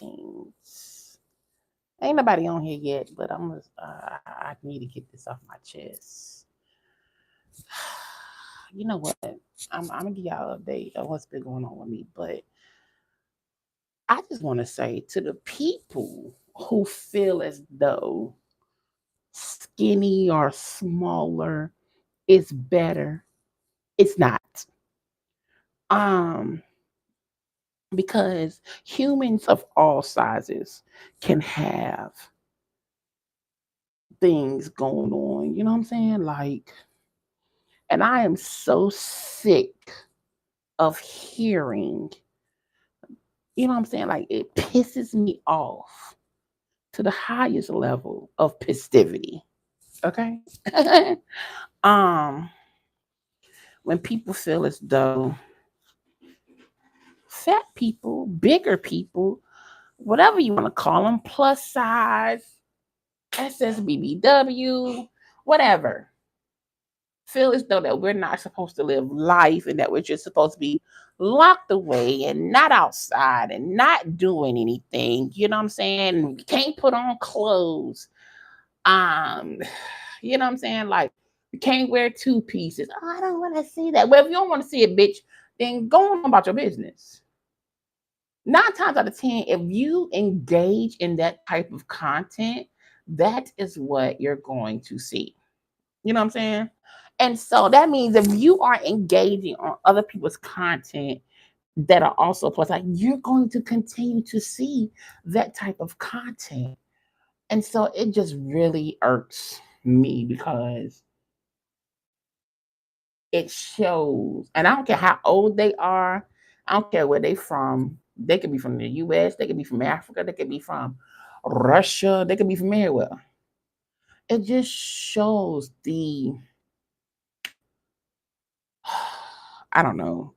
15th. Ain't nobody on here yet, but I need to get this off my chest. You know what? I'm gonna give y'all an update of what's been going on with me, but I just want to say to the people who feel as though skinny or smaller is better, it's not. Um, because humans of all sizes can have things going on. You know what I'm saying? Like, and I am so sick of hearing, you know what I'm saying? Like, it pisses me off to the highest level of festivity. Okay. um, when people feel as though fat people, bigger people, whatever you want to call them, plus size, SSBBW, whatever, feel as though that we're not supposed to live life and that we're just supposed to be locked away and not outside and not doing anything. You know what I'm saying? We can't put on clothes. Um, you know what I'm saying? Like, you can't wear two pieces. Oh, I don't want to see that. Well, if you don't want to see it, bitch, then go on about your business. 9 times out of 10, if you engage in that type of content, that is what you're going to see. You know what I'm saying? And so that means if you are engaging on other people's content that are also plus, like, you're going to continue to see that type of content. And so it just really irks me because it shows, and I don't care how old they are, I don't care where they from. They could be from the US, they could be from Africa, they could be from Russia, they could be from anywhere. It just shows the I don't know,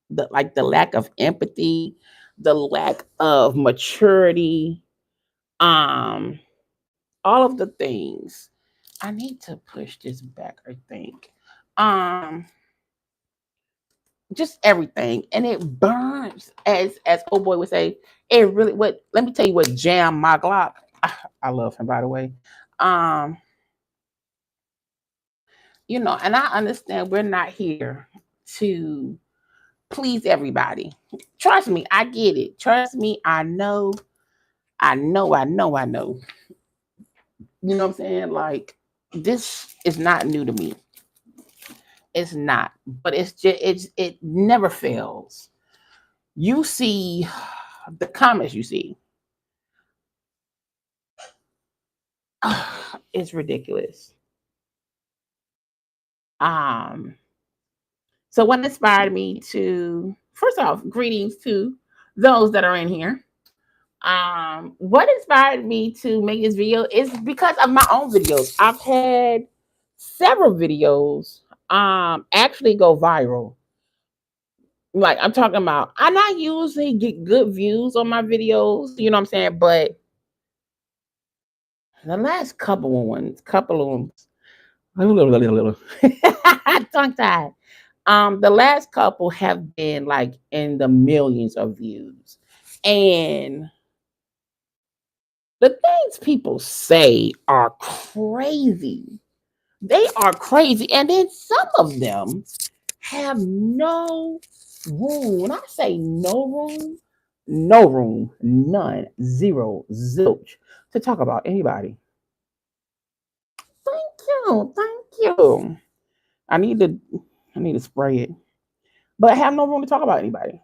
the lack of empathy, the lack of maturity, um, all of the things. I need to push this back, I think. Um, just everything. And it burns, as old boy would say, it really what let me tell you what jammed my Glock. I love him, by the way. Um, and I understand we're not here to please everybody. Trust me, I get it. Trust me, I know. You know what I'm saying? Like, this is not new to me. It's not, but it never fails. You see the comments you see. It's ridiculous. Um, so what inspired me to first off, greetings to those that are in here. What inspired me to make this video is because of my own videos. I've had several videos actually go viral. Like, I'm talking about, I not usually get good views on my videos, you know what I'm saying? But the last couple of ones, tongue tied. The last couple have been like in the millions of views. And the things people say are crazy. They are crazy. And then some of them have no room. When I say no room, none, zero, zilch to talk about anybody. Thank you. I need to I need to spray it. But I have no room to talk about anybody.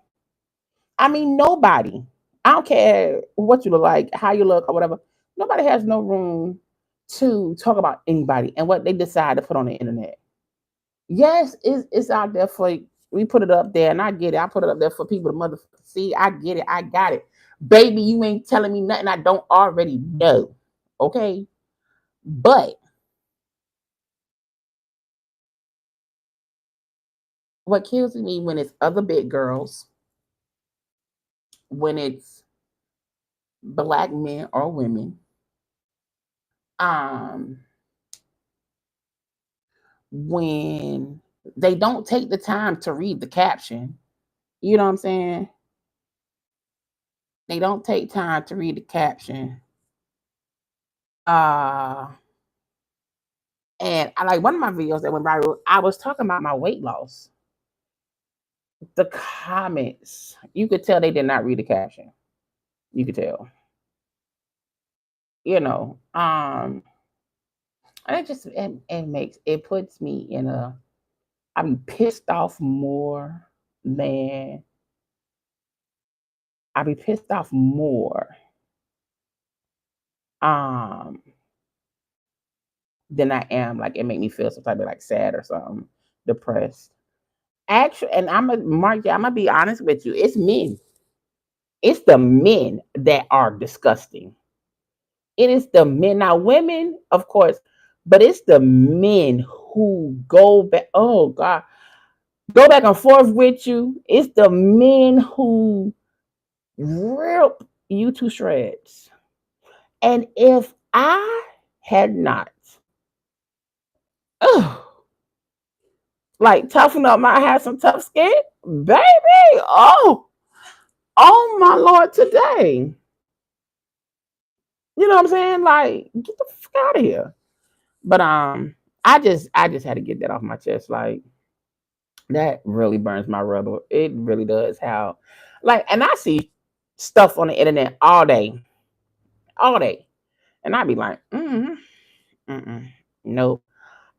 I mean, nobody. I don't care what you look like, how you look, or whatever. Nobody has no room to talk about anybody and what they decide to put on the internet. Yes, it's out there for we put it up there, and I get it. I put it up there for people to motherfucker see. I get it. I got it. Baby, you ain't telling me nothing I don't already know. Okay? But what kills me when it's other big girls, when it's black men or women, um, when they don't take the time to read the caption, you know what I'm saying? They don't take time to read the caption. Uh and I like one of my videos that went viral. I was talking about my weight loss. The comments, you could tell they did not read the caption. You could tell, you know. And it makes it puts me in a I'm pissed off more than I'd be pissed off more um than I am. Like it make me feel some type of like sad or something, depressed. Actually, and I'm a Mark, I'm gonna be honest with you. It's men. It's the men that are disgusting. It is the men. Now, women, of course, but it's the men who go back. Oh God, go back and forth with you. It's the men who rip you to shreds. And if I had not, ugh, like toughen up, I had some tough skin, baby. Oh my Lord, today. You know what I'm saying? Like, get the fuck out of here. But I just had to get that off my chest. Like that really burns my rubber. It really does. How, like, and I see stuff on the internet all day, and I be like, mm, nope.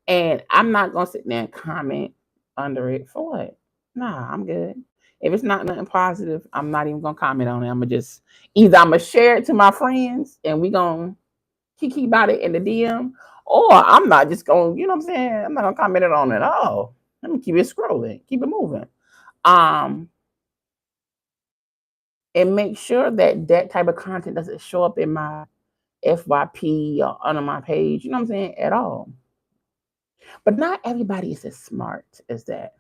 And I'm not gonna sit there and comment under it for what? Nah, I'm good. If it's not nothing positive, I'm not even gonna comment on it. I'm gonna just either I'm gonna share it to my friends and we gonna kiki about it in the DM, or I'm not just gonna, you know what I'm saying? I'm not gonna comment it on it all. Let me keep it scrolling, keep it moving. Um, and make sure that that type of content doesn't show up in my FYP or under my page. You know what I'm saying? At all. But not everybody is as smart as that.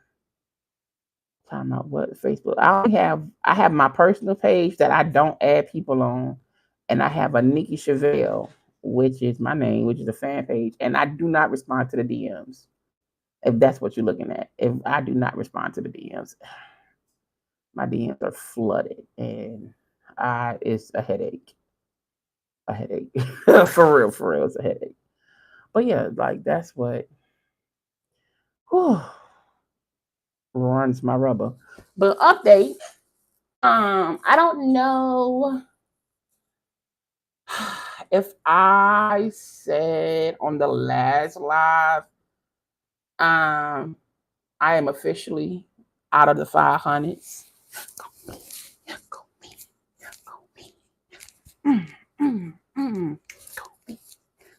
Time out. What Facebook? I have my personal page that I don't add people on, and I have a Nikki Chevelle, which is my name, which is a fan page, and I do not respond to the DMs. If that's what you're looking at, if I do not respond to the DMs, my DMs are flooded, and it's a headache. A headache. For real, it's a headache. But yeah, like that's what whew, runs my rubber. But update. I don't know if I said on the last live, um, I am officially out of the 500s. Go me, go me, go me. Mm, mm, mm. Go me,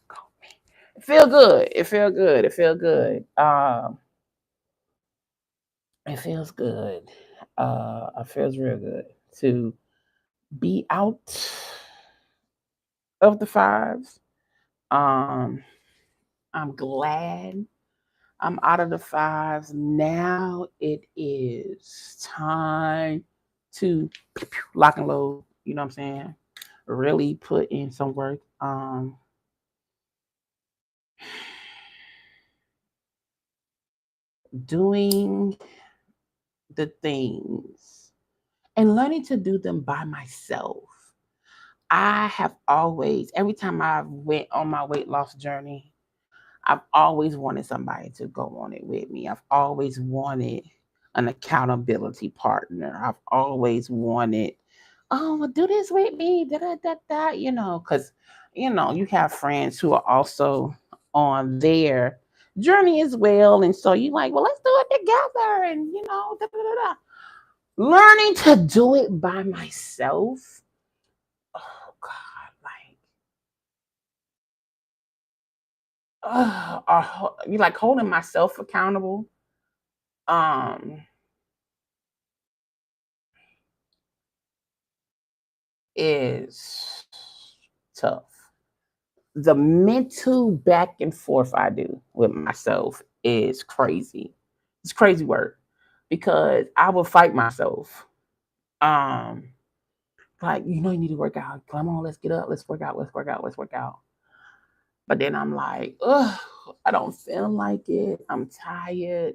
go me. It feel good. It feel good. It feel good. It feels good. It feels real good to be out of the fives. Um, I'm glad I'm out of the fives. Now it is time to lock and load. You know what I'm saying? Really put in some work. Doing the things and learning to do them by myself. I have always, every time I went on my weight loss journey, I've always wanted somebody to go on it with me. I've always wanted an accountability partner. I've always wanted, oh, well, do this with me, da da da da, because you have friends who are also on their journey as well. And so you like, well, let's do it together. And da da da da. Learning to do it by myself. Oh God, like you like holding myself accountable um is tough. The mental back and forth I do with myself is crazy. It's crazy work because I will fight myself. Um, like you need to work out. Come on, let's get up. Let's work out. Let's work out. Let's work out. But then I'm like, ugh, I don't feel like it. I'm tired.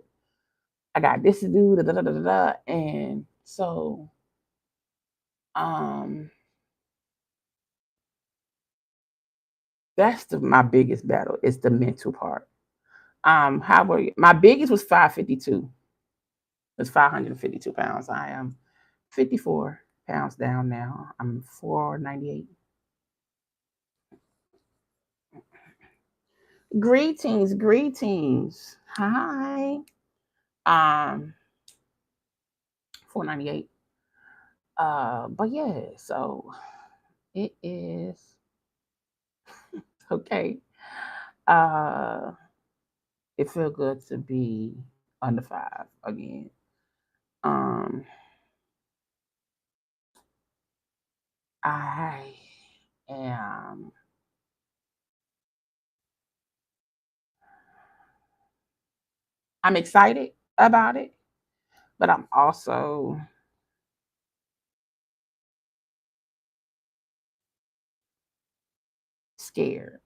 I got this to do. Da, da, da, da, da. And so, um, That's my biggest battle. It's the mental part. How were you? My biggest was 552. It's 552 pounds. I am 54 pounds down now. I'm 498. Greetings, greetings. Hi. 498. But yeah, so it is okay. Uh it feel good to be under five again. Um I am I'm excited about it, but I'm also scared.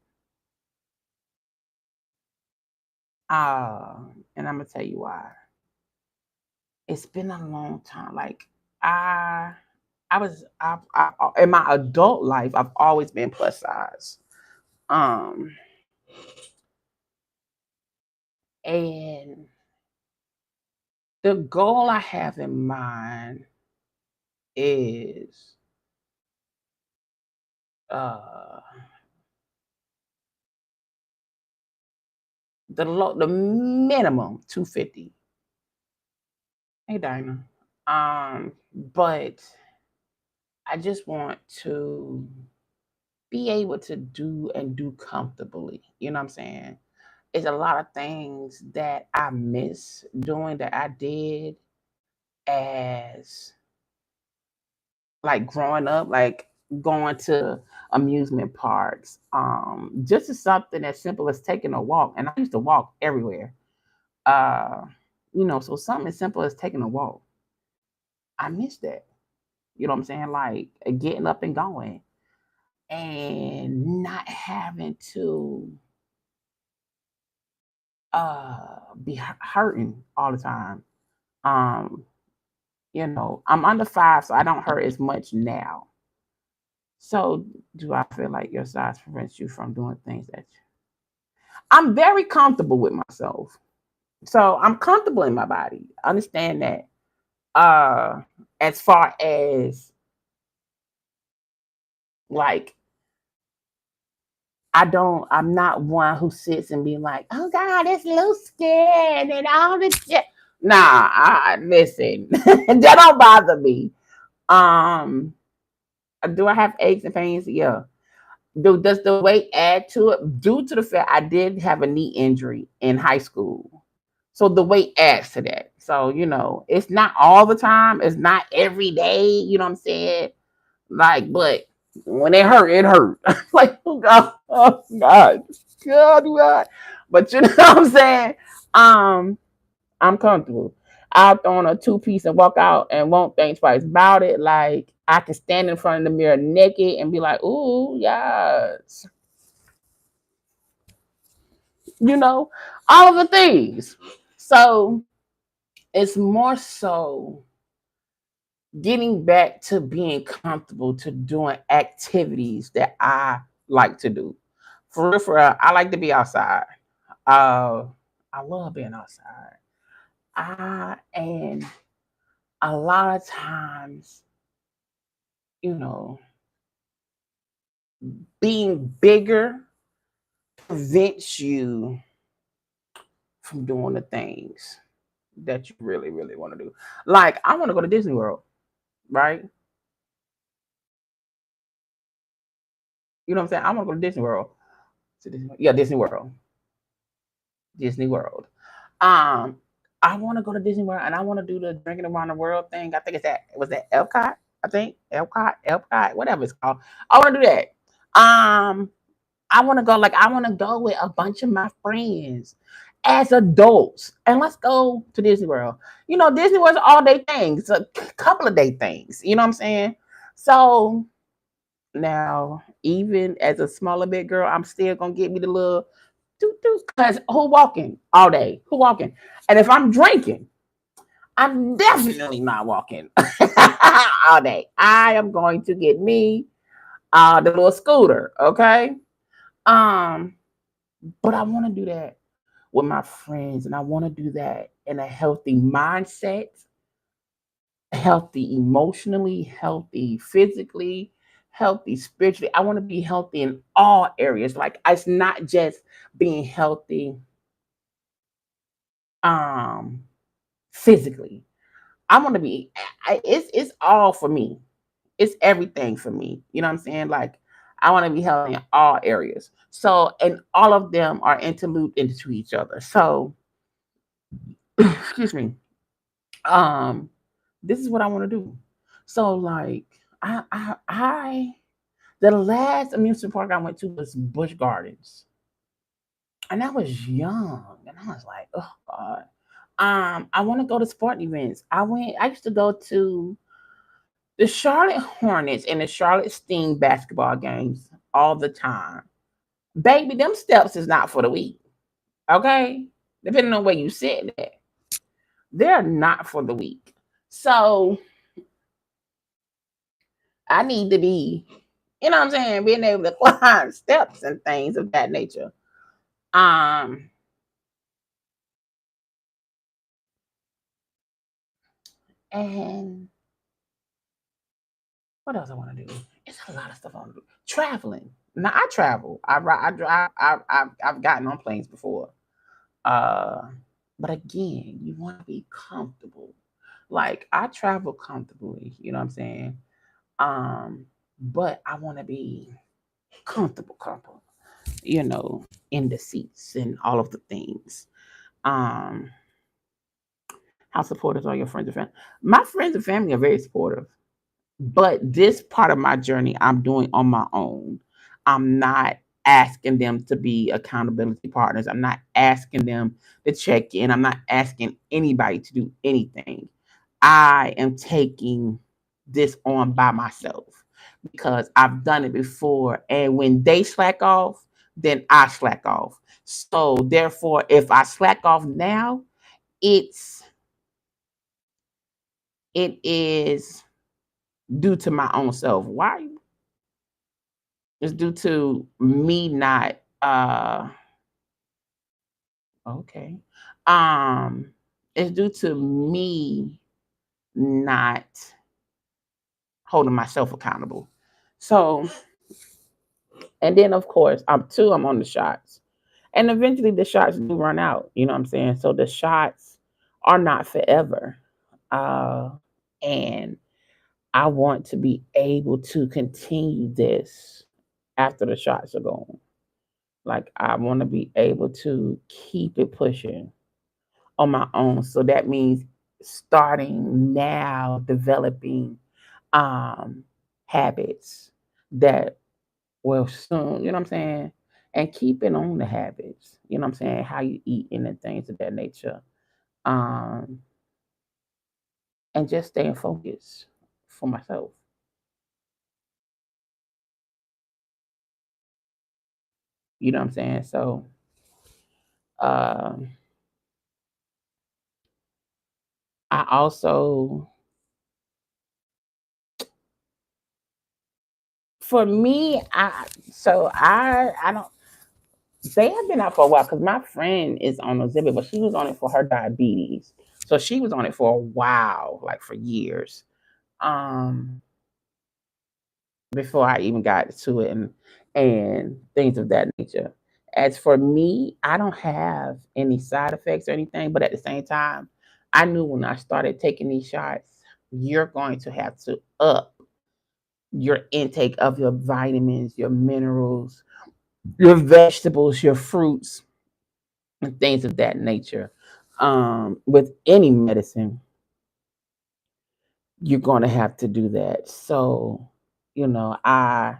And I'm gonna tell you why. It's been a long time. Like I in my adult life, I've always been plus size. Um and the goal I have in mind is uh the minimum 250. Hey Dinah. But I just want to be able to do and do comfortably. You know what I'm saying? It's a lot of things that I miss doing that I did as like growing up, like going to amusement parks. Just as something as simple as taking a walk. And I used to walk everywhere. Uh, so something as simple as taking a walk. I miss that. You know what I'm saying? Like getting up and going and not having to be hurting all the time. Um, I'm under five, so I don't hurt as much now. So, do I feel like your size prevents you from doing things that I'm very comfortable with myself? So I'm comfortable in my body. Understand that. As far as like, I'm not one who sits and be like, oh God, it's loose skin and all this shit. Nah, listen, that don't bother me. Um, do I have aches and pains? Yeah. Does the weight add to it? Due to the fact I did have a knee injury in high school. So the weight adds to that. So, it's not all the time. It's not every day. You know what I'm saying? Like, but when it hurt, it hurt. Like, oh God, oh God, God. But you know what I'm saying? Um, I'm comfortable. I'll throw on a two-piece and walk out and won't think twice about it. Like I can stand in front of the mirror naked and be like, ooh, yes. All of the things. So it's more so getting back to being comfortable to doing activities that I like to do. For real, I like to be outside. Uh, I love being outside. And a lot of times, you know, being bigger prevents you from doing the things that you really, really want to do. Like, I want to go to Disney World, right? You know what I'm saying? I want to go to Disney World. Yeah, Disney World. Disney World. Um, I want to go to Disney World and I want to do the drinking around the world thing. I think was that Epcot? I think Epcot, whatever it's called. I want to do that. Um, I want to go. Like I want to go with a bunch of my friends as adults, and let's go to Disney World. Disney World's all day things, a couple of day things. You know what I'm saying? So now, even as a smaller bit girl, I'm still gonna get me the little because who walking all day? Who walking? And if I'm drinking, I'm definitely not walking all day. I am going to get me the little scooter, okay? Um, but I want to do that with my friends, and I want to do that in a healthy mindset, healthy emotionally, healthy physically, healthy spiritually. I want to be healthy in all areas. Like it's not just being healthy um physically. I want to be it's all for me. It's everything for me. You know what I'm saying? Like I want to be healthy in all areas. So and all of them are interlooped into each other. So excuse me. Um this is what I want to do. So like I the last amusement park I went to was Busch Gardens. And I was young. And I was like, oh God. I want to go to sporting events. I used to go to the Charlotte Hornets and the Charlotte Steam basketball games all the time. Baby, them steps is not for the weak. Okay? Depending on where you sit at. They're not for the weak. So I need to be, you know what I'm saying, being able to climb steps and things of that nature. Um, and what else I want to do? It's a lot of stuff I want to do. Traveling. Now I travel. I drive. I've gotten on planes before. Uh, but again, you want to be comfortable. Like I travel comfortably. You know what I'm saying? But I want to be comfortable. You know, in the seats and all of the things. Um, how supportive are your friends and family? My friends and family are very supportive. But this part of my journey, I'm doing on my own. I'm not asking them to be accountability partners. I'm not asking them to check in. I'm not asking anybody to do anything. I am taking this on by myself because I've done it before. And when they slack off, then I slack off. So therefore, if I slack off now, it's it is due to my own self. Why It's due to me not okay. Um it's due to me not holding myself accountable. So and then of course I'm on the shots. And eventually the shots do run out, you know what I'm saying? So the shots are not forever. Uh and I want to be able to continue this after the shots are gone. Like I want to be able to keep it pushing on my own. So that means starting now developing um habits that will soon, you know what I'm saying? And keeping on the habits, you know what I'm saying, how you eat and things of that nature. Um and just staying focused for myself. You know what I'm saying? So um I also for me, I don't they have been out for a while because my friend is on Ozempic, but she was on it for her diabetes. So she was on it for a while, like for years, um, before I even got to it and things of that nature. As for me, I don't have any side effects or anything, but at the same time, I knew when I started taking these shots, you're going to have to up your intake of your vitamins, your minerals, your vegetables, your fruits, and things of that nature. With any medicine, you're going to have to do that. So, I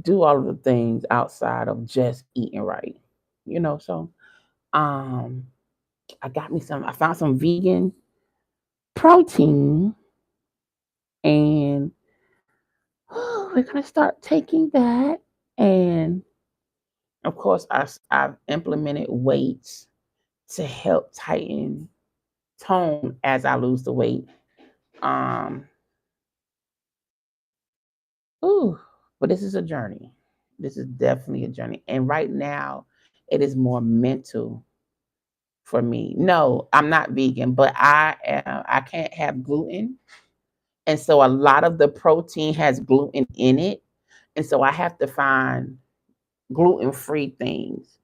do all of the things outside of just eating right. So um, I found some vegan protein, and we're going to start taking that. And of course, I've implemented weights to help tighten tone as I lose the weight. Um, Ooh, but this is a journey. This is definitely a journey. And right now, it is more mental for me. No, I'm not vegan, but I can't have gluten. And so a lot of the protein has gluten in it. And so I have to find gluten-free things.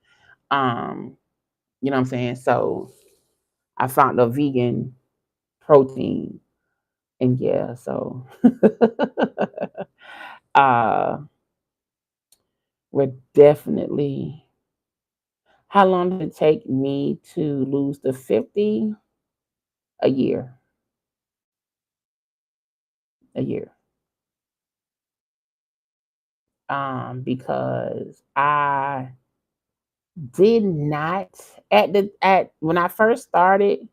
Um, you know what I'm saying? So I found a vegan protein. And yeah, so uh we're definitely, how long did it take me to lose the 50? A year. A year. Because I did not, at when I first started,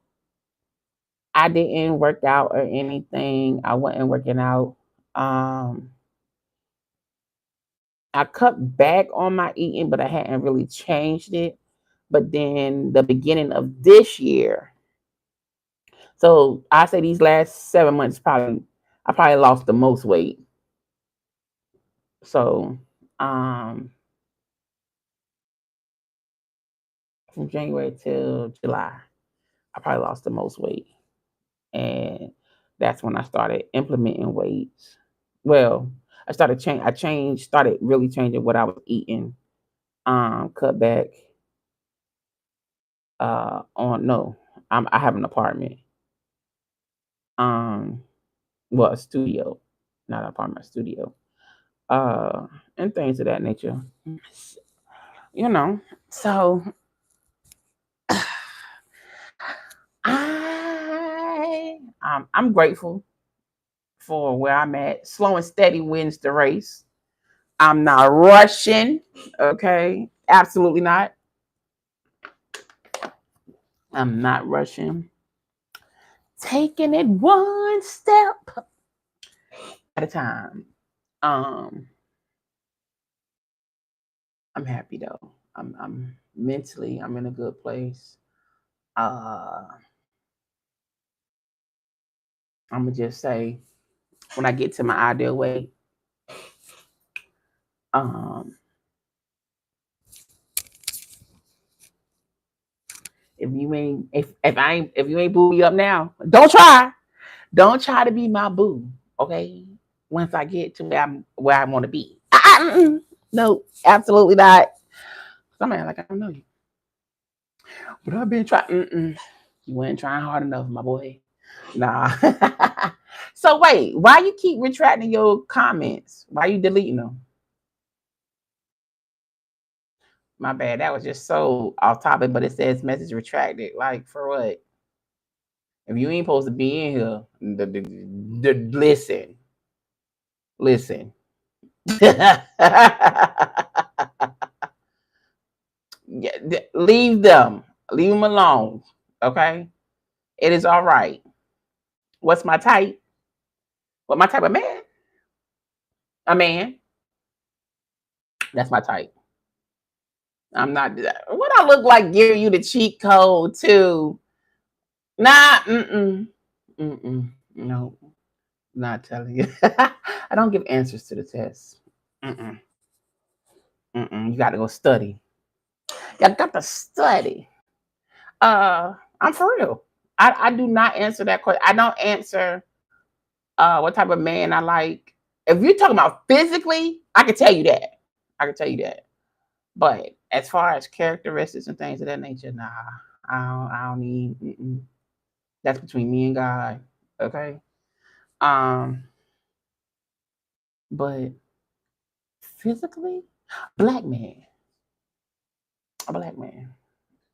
I didn't work out or anything. I wasn't working out. Um, I cut back on my eating, but I hadn't really changed it. But then the beginning of this year, so I say these last 7 months, probably I probably lost the most weight. So um, from January till July, I probably lost the most weight. And that's when I started implementing weights. Well, I changed, started really changing what I was eating. Cut back on no, I have an apartment. Um, well, a studio, not an apartment, a studio. And things of that nature. You know, so I'm grateful for where I'm at. Slow and steady wins the race. I'm not rushing. Okay. Absolutely not. I'm not rushing. Taking it one step at a time. Um, I'm happy though. I'm mentally, I'm in a good place. Uh, I'm gonna just say when I get to my ideal weight, um, if you ain't boo me up now, don't try. Don't try to be my boo, okay? Once I get to where I want to be. No, absolutely not. Somebody like I don't know you, but I've been trying. You weren't trying hard enough, my boy. Nah. So wait, why you keep retracting your comments? Why you deleting them? My bad. That was just so off topic, but it says message retracted. Like for what? If you ain't supposed to be in here, listen, listen. Yeah, leave them alone. Okay, it is all right. What's my type? What my type of man? A man. That's my type. I'm not. What I look like giving you the cheat code too? Nah. No, not telling you. I don't give answers to the test. Mm-mm. You got to go study. You got to study. I'm for real. I do not answer that question. I don't answer what type of man I like. If you're talking about physically, I can tell you that. I can tell you that. But as far as characteristics and things of that nature, nah, I don't need. That's between me and God. Okay. Um, but physically, black man, a black man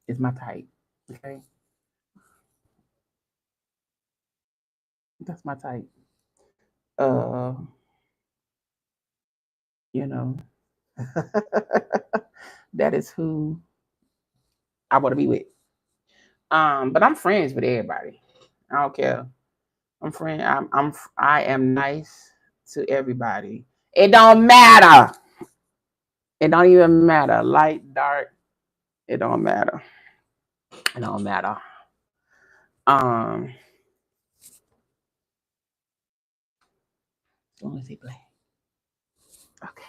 is my type. Okay, that's my type. Uh, you know, that is who I want to be with. But I'm friends with everybody. I don't care. I am nice to everybody. It don't matter. It don't even matter. Light, dark. It don't matter. It don't matter. Um, as long as he black. Okay.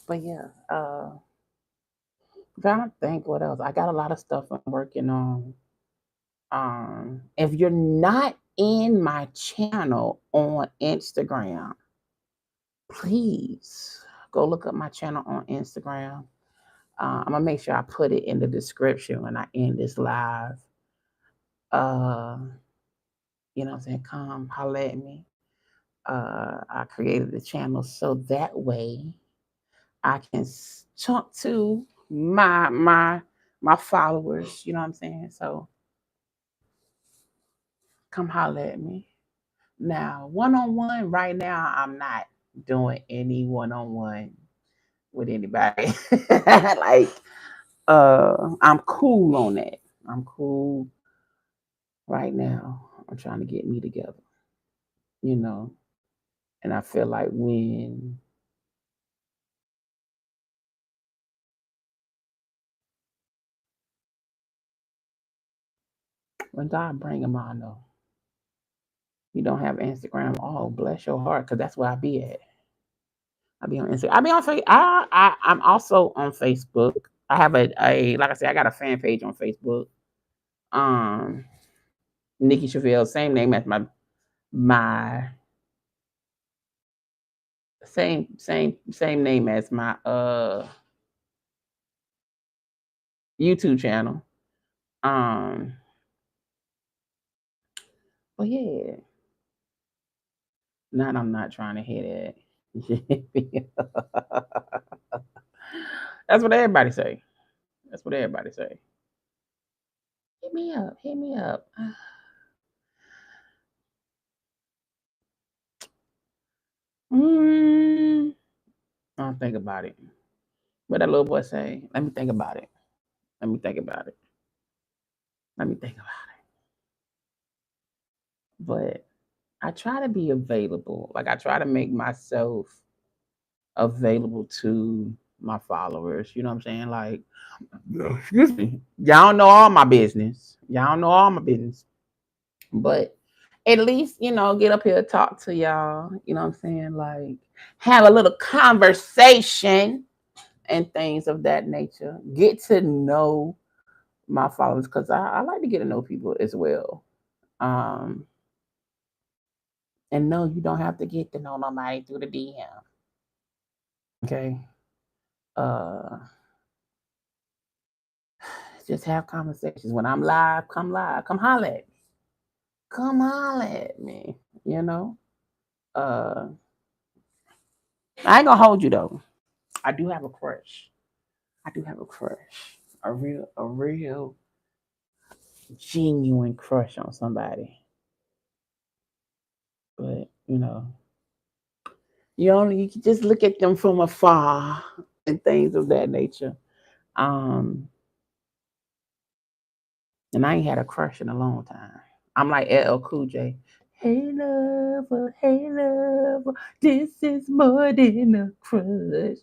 But yeah, trying to think what else. I got a lot of stuff I'm working on. If you're not in my channel on Instagram, please go look up my channel on Instagram. I'm gonna make sure I put it in the description when I end this live. Uh, you know what I'm saying? Come holler at me. I created the channel so that way I can talk to my followers. You know what I'm saying? So come holler at me. Now, one on one, right now, I'm not doing any one on one with anybody. Like, I'm cool on that. I'm cool right now. I'm trying to get me together, you know. And I feel like when God bring them on, though, you don't have Instagram. Oh, bless your heart, because that's where I be at. I be on Instagram. I be on Facebook. I'm also on Facebook. I have a like I said, I got a fan page on Facebook. Um, Nikki Chevelle, same name as my same name as my YouTube channel. Um, but yeah, not I'm not trying to hit it. That's what everybody say. That's what everybody say. Hit me up. Hit me up. Mm, I'll think about it. What that little boy say? Let me think about it. Let me think about it. Let me think about it. But I try to be available. Like I try to make myself available to my followers. You know what I'm saying? Like, excuse me. Y'all know all my business. Y'all know all my business. But at least, get up here, talk to y'all. You know what I'm saying? Like, have a little conversation and things of that nature. Get to know my followers because I like to get to know people as well. Um, and no, you don't have to get to know nobody through the DM. Okay. Uh, just have conversations. When I'm live, come live. Come holler at me. Come holler at me. You know? Uh, I ain't gonna hold you though. I do have a crush. I do have a crush. A real genuine crush on somebody. But you can just look at them from afar and things of that nature. Um, and I ain't had a crush in a long time. I'm like LL Cool J. Hey lover, this is more than a crush.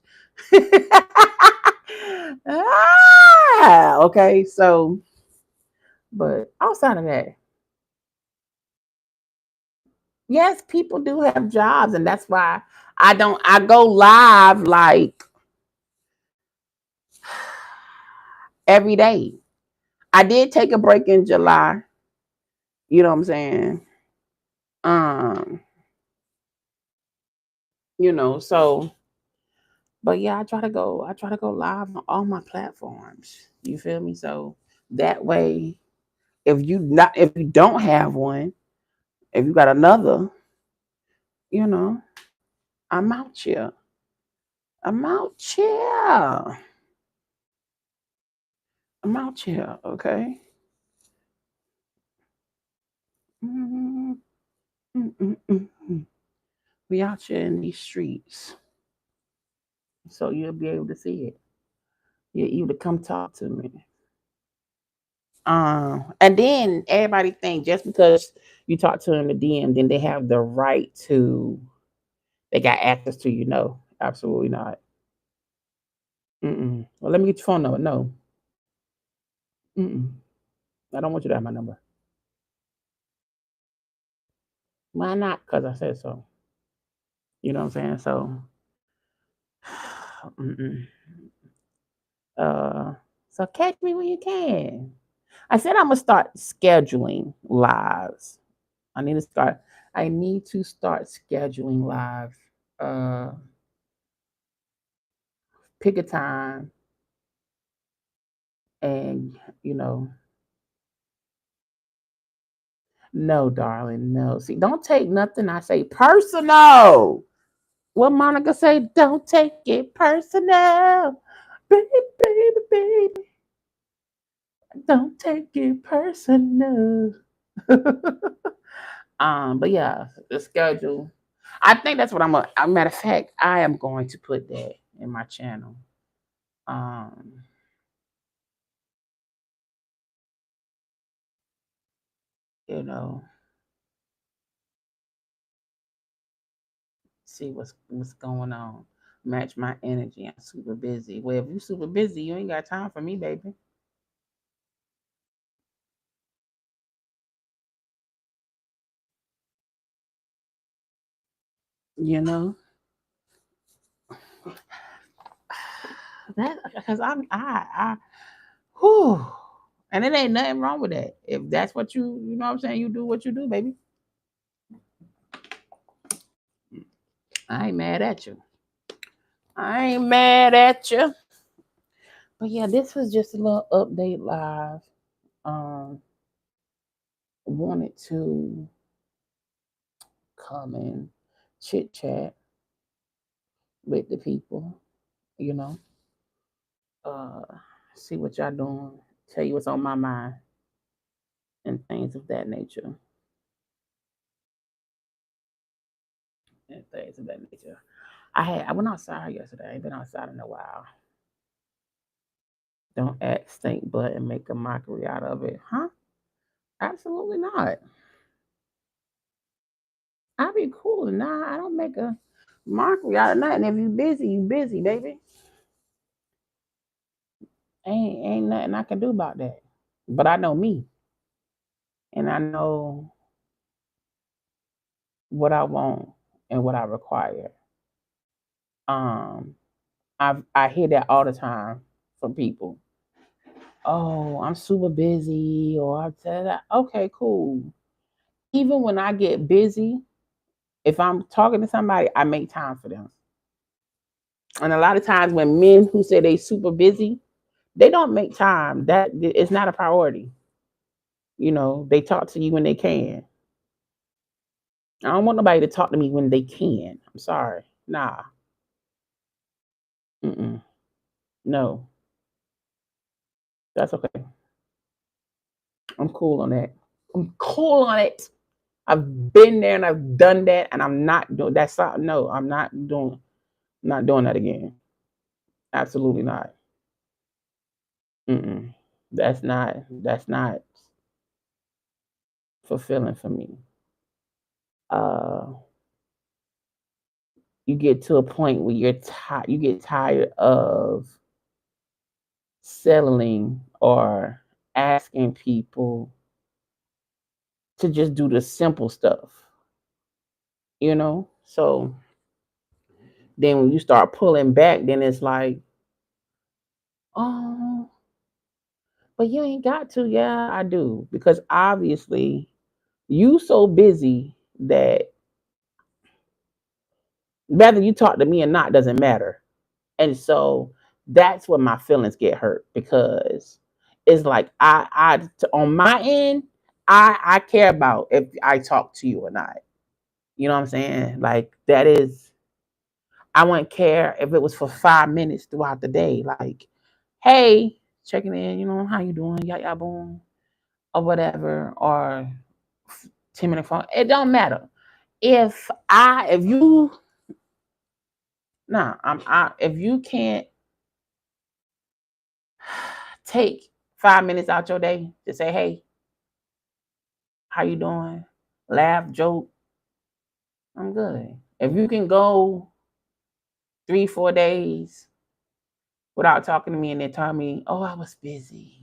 Okay, so, but outside of that, yes, people do have jobs, and that's why I go live like every day. I did take a break in July. You know what I'm saying? Um, so but yeah, I try to go live on all my platforms. You feel me? So that way, if you don't have one, if you got another, you know, I'm out here. I'm out here. I'm out here, okay? Mm, mm, mm, mm, mm. We out here in these streets. So you'll be able to see it. You to come talk to me. And then everybody think just because you talk to them in the DM, then they have the right to they got access to you. No, absolutely not. Mm-mm. Well, let me get your phone number. No, mm-mm. I don't want you to have my number. Why not? Because I said so. You know what I'm saying? So, Mm-mm. Uh, so catch me when you can. I said I'm gonna start scheduling lives. I need to start. I need to start scheduling lives. Uh, Pick a time, and you know, no, darling, no. See, don't take nothing I say personal. What Monica say? Don't take it personal, baby, baby, baby. Don't take it personal. But yeah, the schedule. I think that's what I'm. A matter of fact, I am going to put that in my channel. Um, you know, see what's going on. Match my energy. I'm super busy. Well, if you super busy, you ain't got time for me, baby. You know that because whew, and it ain't nothing wrong with that. If that's what you know what I'm saying, you do what you do, baby. I ain't mad at you. I ain't mad at you. But yeah, this was just a little update live. Um, Wanted to come and chit chat with the people, you know, uh, see what y'all doing, tell you what's on my mind, and things of that nature. And things of that nature. I went outside yesterday. I ain't been outside in a while. Don't act stink butt and make a mockery out of it, huh? Absolutely not. I be cool. Nah, I don't make a mockery out of nothing. If you busy, baby. Ain't nothing I can do about that. But I know me, and I know what I want and what I require. Um, I hear that all the time from people. Oh, I'm super busy, or I tell that. Okay, cool. Even when I get busy, if I'm talking to somebody, I make time for them. And a lot of times when men who say they super busy, they don't make time. That it's not a priority. You know, they talk to you when they can. I don't want nobody to talk to me when they can. I'm sorry. Nah. Mm-mm. No. That's okay. I'm cool on that. I'm cool on it. I've been there and I've done that, and I'm not doing that's not no. I'm not doing that again. Absolutely not. Mm-mm. That's not fulfilling for me. Uh, you get to a point where you get tired of settling or asking people to just do the simple stuff, you know? So then when you start pulling back, then it's like, oh, but you ain't got to. Yeah, I do. Because obviously you so busy that whether you talk to me or not doesn't matter. And so that's when my feelings get hurt because it's like on my end, I care about if I talk to you or not. You know what I'm saying? Like that is I wouldn't care if it was for 5 minutes throughout the day. Like, hey, checking in, you know, how you doing? Yeah, boom, or whatever, or 10 minute phone. It don't matter. If you nah, if you can't take 5 minutes out your day to say, hey, how you doing? Laugh, joke, I'm good. If you can go 3, 4 days without talking to me and then tell me, oh, I was busy.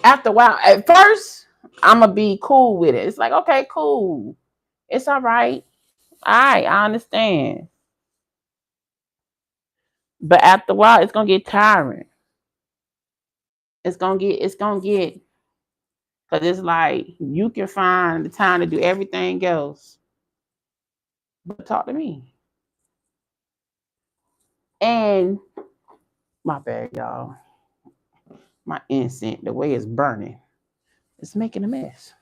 After a while, at first, I'm gonna be cool with it. It's like, okay, cool. It's all right. All right, I understand. But after a while, it's gonna get tiring. It's gonna get because it's like you can find the time to do everything else, but talk to me. And my bad, y'all. My incense, the way it's burning, it's making a mess.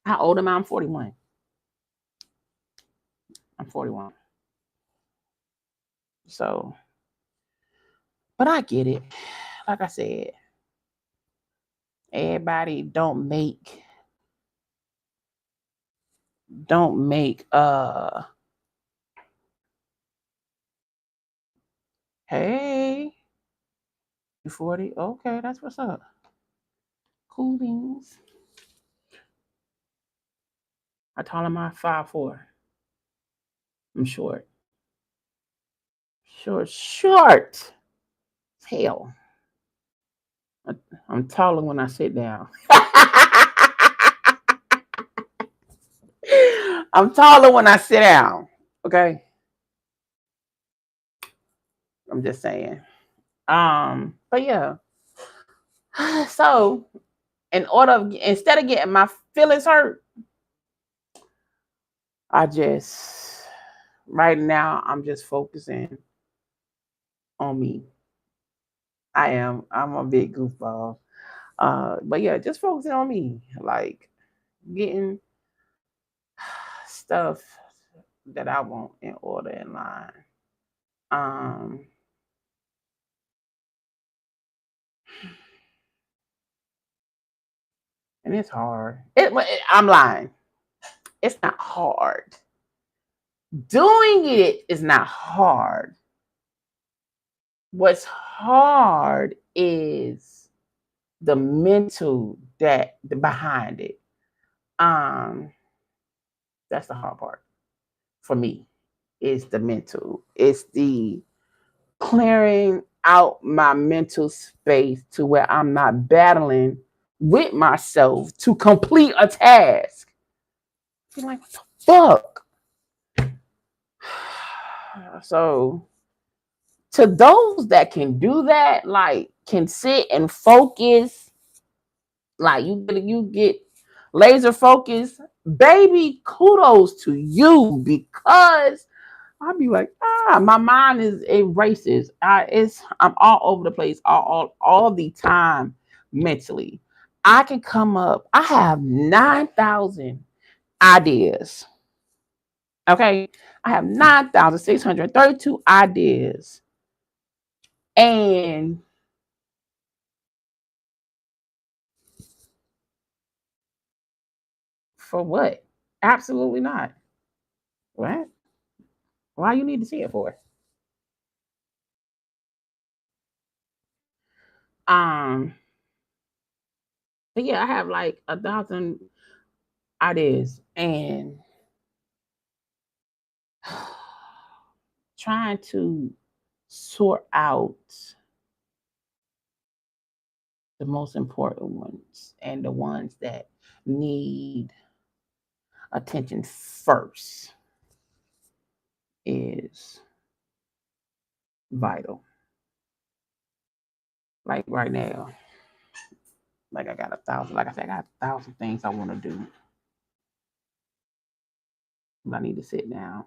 How old am I? I'm 41. I'm 41. So, but I get it. Like I said, everybody don't make hey, you 40? Okay, that's what's up. Cool beans. I told him I'm 5'4". I'm short. Short. Hell. I'm taller when I sit down. I'm taller when I sit down. Okay. I'm just saying. But yeah. So instead of getting my feelings hurt, I just right now I'm just focusing on me. I'm a big goofball. But yeah, just focusing on me. Like getting stuff that I want in order in line. Um and it's hard. I'm lying. It's not hard. Doing it is not hard. What's hard is the mental that behind it. Um, that's the hard part for me. Is the mental. It's the clearing out my mental space to where I'm not battling with myself to complete a task. You're like, what the fuck? So to those that can do that, like can sit and focus, like you get laser focus, baby, kudos to you because I'll be like, my mind is erases. I'm all over the place all the time mentally. I can come up, I have 9,000 ideas. Okay. I have 9,632 ideas. And for what? Absolutely not. What? Why you need to see it for? Um, but yeah, I have like 1,000 ideas and trying to sort out the most important ones and the ones that need attention first is vital. Like right now, like I got 1,000. Like I said, I got 1,000 things I want to do. But I need to sit down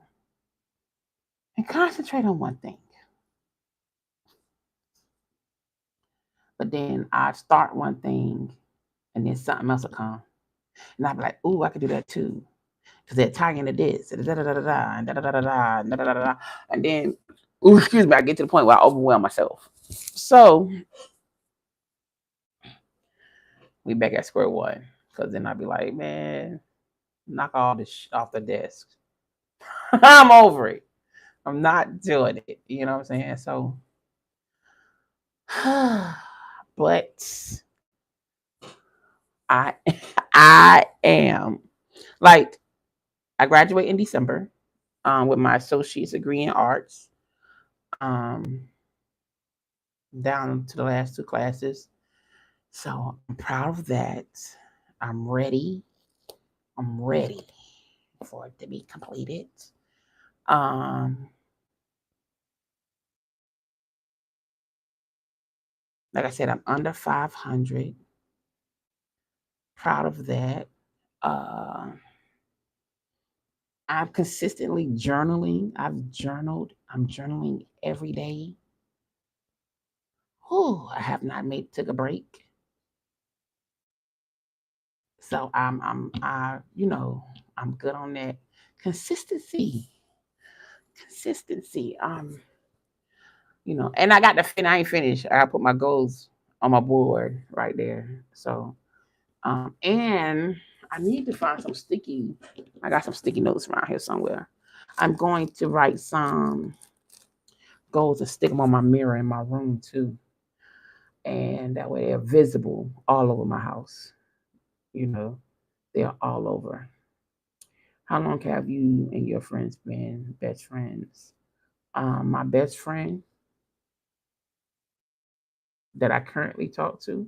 and concentrate on one thing. But then I start one thing, and then something else will come, and I'll be like, "Ooh, I could do that too." Because they're tying into this, da da da da da, and da da da da da, and da da da da, and then, ooh, excuse me, I get to the point where I overwhelm myself. So we back at square one. Because then I'd be like, man, knock all this shit off the desk. I'm over it. I'm not doing it. You know what I'm saying? So, but I, I am like, I graduate in December with my associate's degree in arts. Um, down to the last two classes. So I'm proud of that. I'm ready. I'm ready for it to be completed. Um, Like I said, I'm under 500. Proud of that. Uh, I'm consistently journaling. I'm journaling every day. Whew, I have not made took a break. So I'm good on that. Consistency. Consistency. And I got I ain't finished. I put my goals on my board right there. So and I need to find some sticky. I got some sticky notes around here somewhere. I'm going to write some goals and stick them on my mirror in my room too. And that way they're visible all over my house. You know, they're all over. How long have you and your friends been best friends? My best friend that I currently talk to,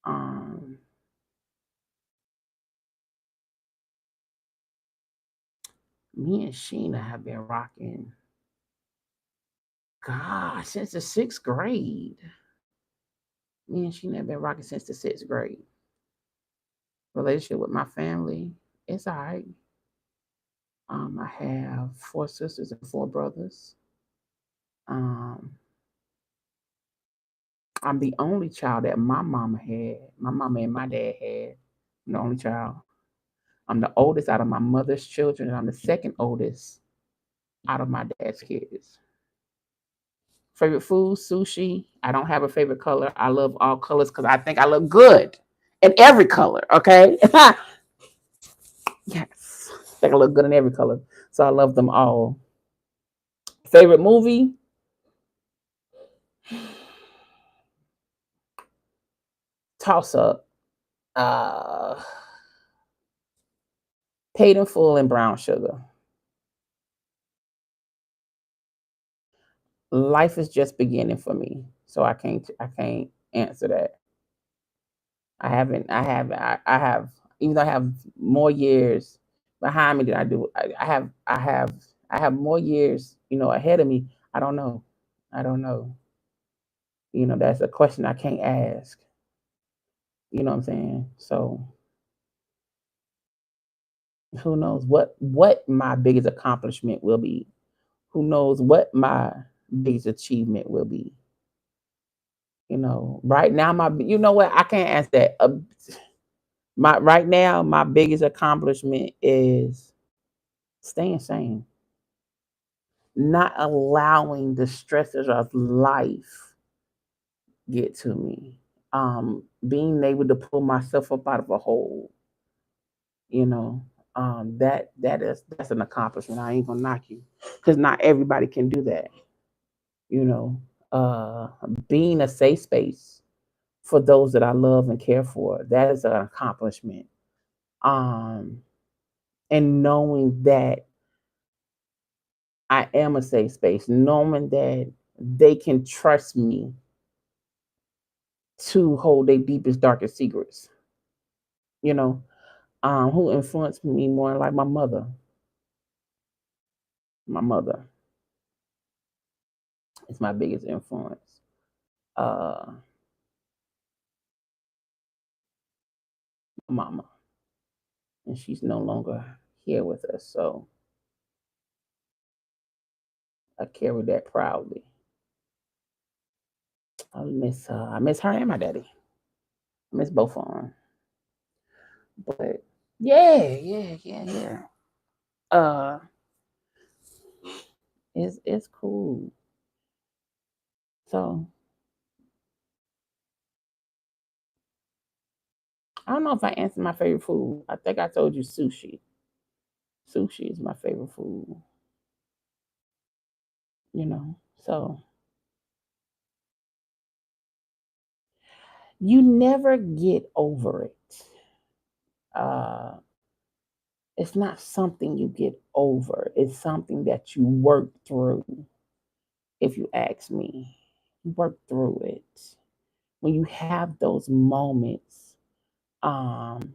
um, me and Sheena have been rocking, gosh, since the sixth grade. Me and Sheena have been rocking since the sixth grade. Relationship with my family, it's all right. I have four sisters and four brothers. Um, I'm the only child that my mama had. My mama and my dad had. I'm the only child. I'm the oldest out of my mother's children, and I'm the second oldest out of my dad's kids. Favorite food, sushi. I don't have a favorite color. I love all colors because I think I look good in every color. Okay. Yes. I think I look good in every color. So I love them all. Favorite movie? Toss up. Uh Paid in Full and Brown Sugar. Life is just beginning for me. So I can't answer that. I haven't I have even though I have more years behind me than I do. I have more years, ahead of me. I don't know. I don't know. That's a question I can't ask. You know what I'm saying? So who knows what my biggest accomplishment will be? Who knows what my biggest achievement will be? Right now you know what? I can't answer that. My right now my biggest accomplishment is staying sane, not allowing the stresses of life get to me. Being able to pull myself up out of a hole, you know, that's an accomplishment. I ain't gonna knock you, because not everybody can do that. You know, uh, Being a safe space for those that I love and care for, that is an accomplishment. Um, and knowing that I am a safe space, knowing that they can trust me to hold their deepest, darkest secrets. You know, who influenced me more, like my mother. My mother is my biggest influence. Uh, my mama, and she's no longer here with us, so I carry that proudly. I miss her and my daddy. I miss both of them. But yeah, yeah, yeah, yeah. Uh, it's cool. So I don't know if I answered my favorite food. I think I told you sushi. Sushi is my favorite food. You know, so you never get over it. Uh, it's not something you get over. It's something that you work through. If you ask me, you work through it. When you have those moments, um,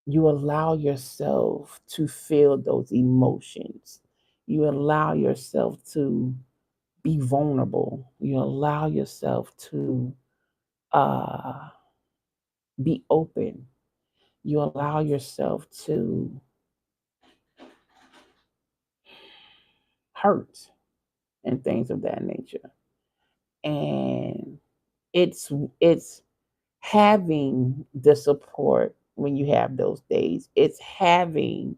you allow yourself to feel those emotions. You allow yourself to be vulnerable. You allow yourself to uh, be open. You allow yourself to hurt and things of that nature. And it's it's having the support when you have those days. It's having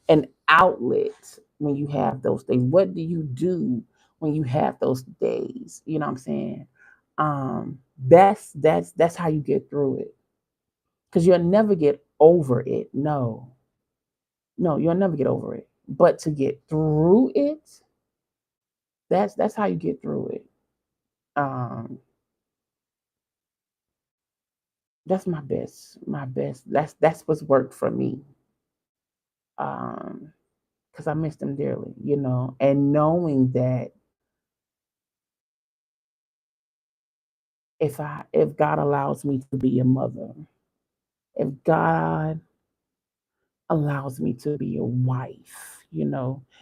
an outlet when you have those days. What do you do when you have those days? You know what I'm saying? That's how you get through it. Because you'll never get over it. No, no, you'll never get over it. But to get through it, that's how you get through it. Um, that's my best. My best. That's what's worked for me. Um, because I miss them dearly, and knowing that if God allows me to be a mother, if God allows me to be a wife,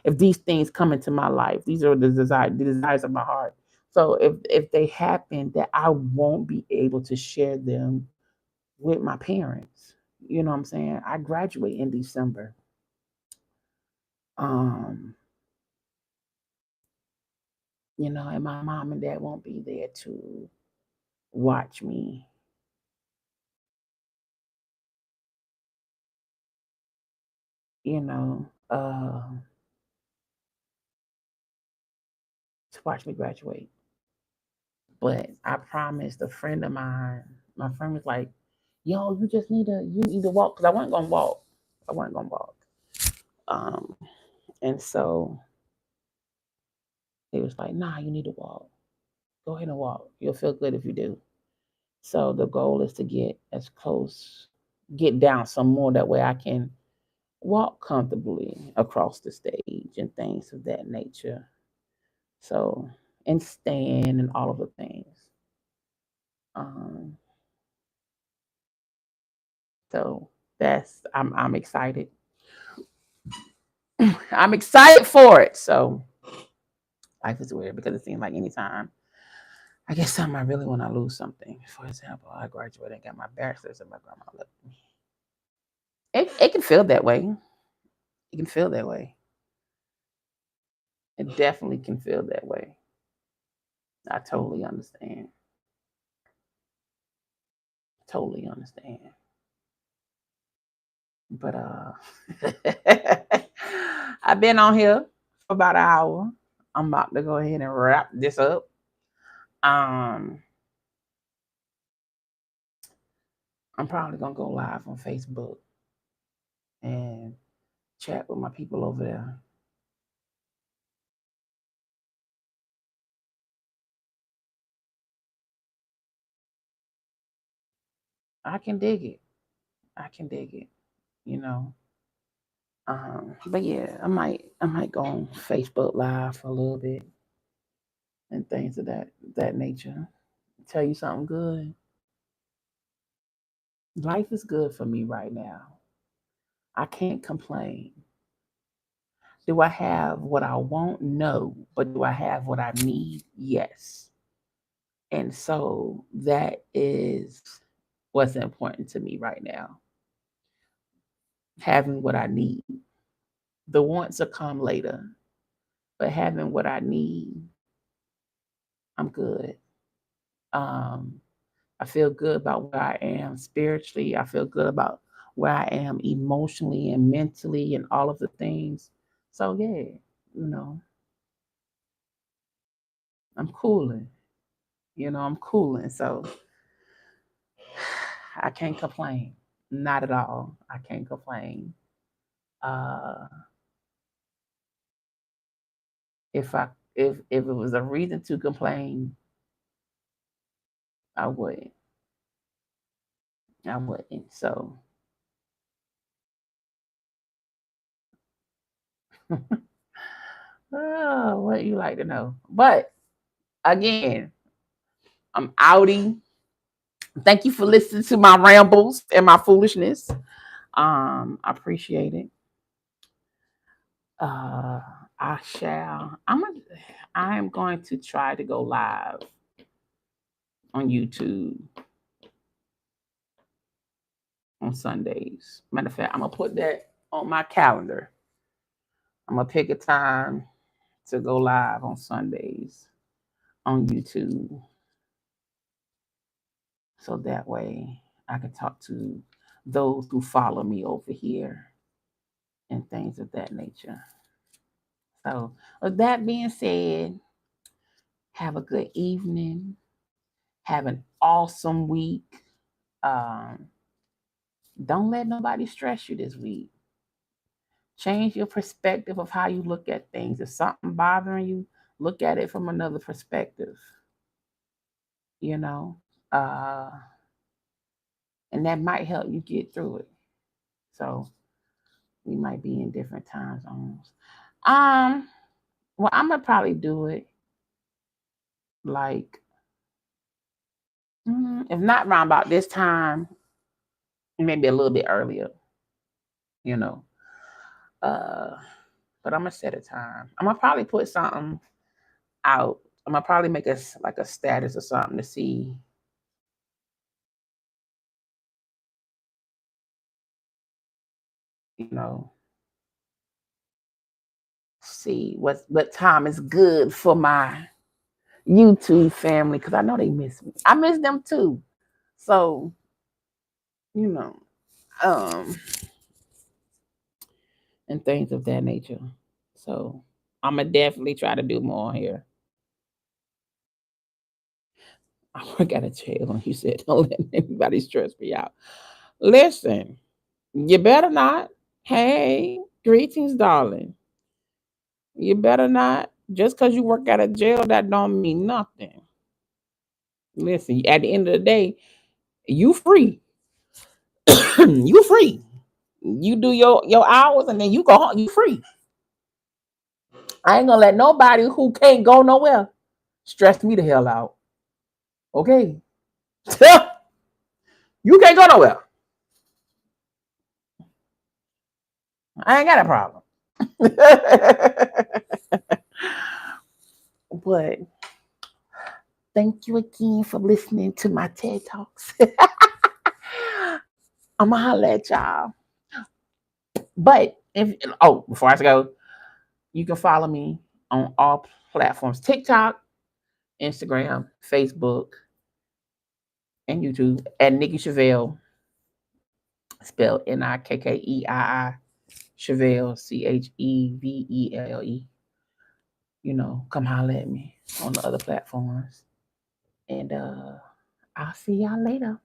if these things come into my life, these are the desires of my heart. So if they happen, that I won't be able to share them with my parents. You know what I'm saying? I graduate in December. Um, and my mom and dad won't be there to watch me, to watch me graduate. But I promised a friend of mine, my friend was like, yo, you need to walk. Cause I wasn't gonna walk. I wasn't gonna walk. Um, and so he was like, nah, you need to walk. Go ahead and walk. You'll feel good if you do. So the goal is to get down some more. That way I can walk comfortably across the stage and things of that nature. So, and stand and all of the things. Um, so I'm excited. I'm excited for it. So life is weird because it seems like anytime I get something I really want to lose something. For example, I graduated and got my bachelor's and my grandma left me. It can feel that way. It can feel that way. It definitely can feel that way. I totally understand. Totally understand. But I've been on here for about an hour. I'm about to go ahead and wrap this up. Um, I'm probably gonna go live on Facebook and chat with my people over there. I can dig it. I can dig it. You know. But yeah, I might go on Facebook Live for a little bit and things of that nature. Tell you something good. Life is good for me right now. I can't complain. Do I have what I want? No. But do I have what I need? Yes. And so that is what's important to me right now. Having what I need. The wants will come later, but having what I need, I'm good. Um, I feel good about where I am spiritually. I feel good about where I am emotionally and mentally and all of the things. So yeah, you know, I'm cooling. I'm cooling. So I can't complain. Not at all. I can't complain. Uh if I if it was a reason to complain, I wouldn't. I wouldn't. So what you like to know. But again, I'm outing. Thank you for listening to my rambles and my foolishness. I appreciate it. Uh, I shall. I am going to try to go live on YouTube on Sundays. Matter of fact, I'm gonna put that on my calendar. I'm gonna pick a time to go live on Sundays on YouTube. So that way I can talk to those who follow me over here and things of that nature. So, with that being said, have a good evening. Have an awesome week. Don't let nobody stress you this week. Change your perspective of how you look at things. If something bothering you, look at it from another perspective. You know, uh, and that might help you get through it. So we might be in different time zones. Well, I'm gonna probably do it like if not around about this time, maybe a little bit earlier. You know, but I'm gonna set a time. I'm gonna probably put something out. I'm gonna probably make us like a status or something to see. You know, see what time is good for my YouTube family because I know they miss me. I miss them too. So, you know, um, and things of that nature. So I'm gonna definitely try to do more here. I work at a jail and you said don't let anybody stress me out. Listen, you better not. Hey, greetings, darling. You better not. Just because you work at a jail, that don't mean nothing. Listen, at the end of the day, you free. You free. You do your hours and then you go home. You free. I ain't gonna let nobody who can't go nowhere stress me the hell out. Okay. You can't go nowhere. I ain't got a problem. But thank you again for listening to my TED Talks. I'm gonna holler at y'all. But before I go, you can follow me on all platforms: TikTok, Instagram, Facebook, and YouTube at Nikki Chevelle, spelled Nikkei Chevelle Chevelle. You know, come holler at me on the other platforms. And I'll see y'all later.